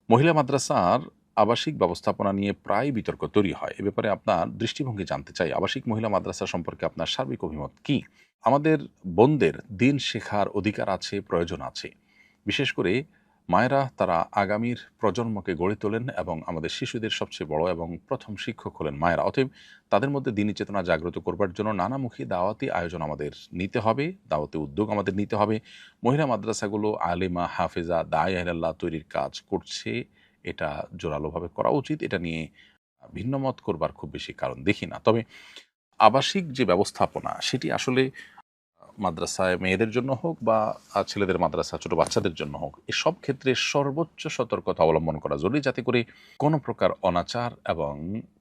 মহিলা মাদ্রাসার আবাসিক ব্যবস্থাপনা নিয়ে প্রায় বিতর্ক তৈরি হয়। এ ব্যাপারে আপনার দৃষ্টিভঙ্গি জানতে চাই। আবাসিক মহিলা মাদ্রাসা সম্পর্কে আপনার সার্বিক অভিমত কি? আমাদের বোনদের দিন শেখার অধিকার আছে, প্রয়োজন আছে। বিশেষ করে মায়েরা তারা আগামীর প্রজন্মকে গড়ে তোলেন এবং আমাদের শিশুদের সবচেয়ে বড় এবং প্রথম শিক্ষক হলেন মায়েরা। অতএব তাদের মধ্যে দিনী চেতনা জাগ্রত করবার জন্য নানামুখী দাওয়াতি আয়োজন আমাদের নিতে হবে, দাওয়াতি উদ্যোগ আমাদের নিতে হবে। মহিলা মাদ্রাসাগুলো আলেমা, হাফেজা, দায়ে ইলাল্লাহ তৈরির কাজ করছে। এটা জোরালোভাবে করা উচিত। এটা নিয়ে ভিন্ন মত করবার খুব বেশি কারণ দেখি না। তবে আবাসিক যে ব্যবস্থাপনা সেটি আসলে মাদ্রাসায় মেয়েদের জন্য হোক বা ছেলেদের মাদ্রাসা ছোট বাচ্চাদের জন্য হোক, এসব ক্ষেত্রে সর্বোচ্চ সতর্কতা অবলম্বন করা জরুরি, যাতে করে কোনো প্রকার অনাচার এবং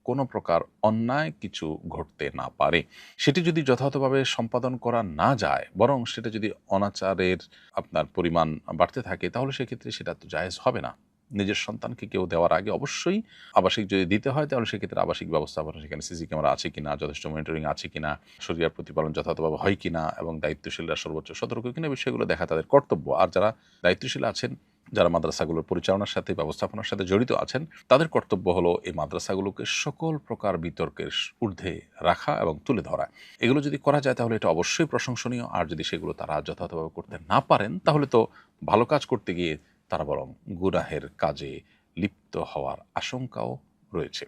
কোনো প্রকার অন্যায় কিছু ঘটতে না পারে। সেটি যদি যথাযথভাবে সম্পাদন করা না যায়, বরং সেটা যদি অনাচারের আপনার পরিমাণ বাড়তে থাকে, তাহলে সেক্ষেত্রে সেটা তো জায়েজ হবে না। নিজের সন্তানকে কেউ দেওয়ার আগে অবশ্যই আবাসিক যদি দিতে হয়, তাহলে সেক্ষেত্রে আবাসিক ব্যবস্থাপনা, সেখানে সিসি ক্যামেরা আছে কিনা, যথেষ্ট মনিটরিং আছে কিনা, শরিয়ার প্রতিপালন যথাযথভাবে হয় কিনা এবং দায়িত্বশীলরা সর্বোচ্চ সতর্ক কিনা, বিষয়গুলো দেখা তাদের কর্তব্য। আর যারা দায়িত্বশীল আছেন, যারা মাদ্রাসাগুলোর পরিচালনার সাথে ব্যবস্থাপনার সাথে জড়িত আছেন, তাদের কর্তব্য হলো এই মাদ্রাসাগুলোকে সকল প্রকার বিতর্কের ঊর্ধ্বে রাখা এবং তুলে ধরা। এগুলো যদি করা যায় তাহলে এটা অবশ্যই প্রশংসনীয়। আর যদি সেগুলো তারা যথাযথভাবে করতে না পারেন, তাহলে তো ভালো কাজ করতে গিয়ে তারা বরং গুনাহের কাজে লিপ্ত হওয়ার আশঙ্কাও রয়েছে।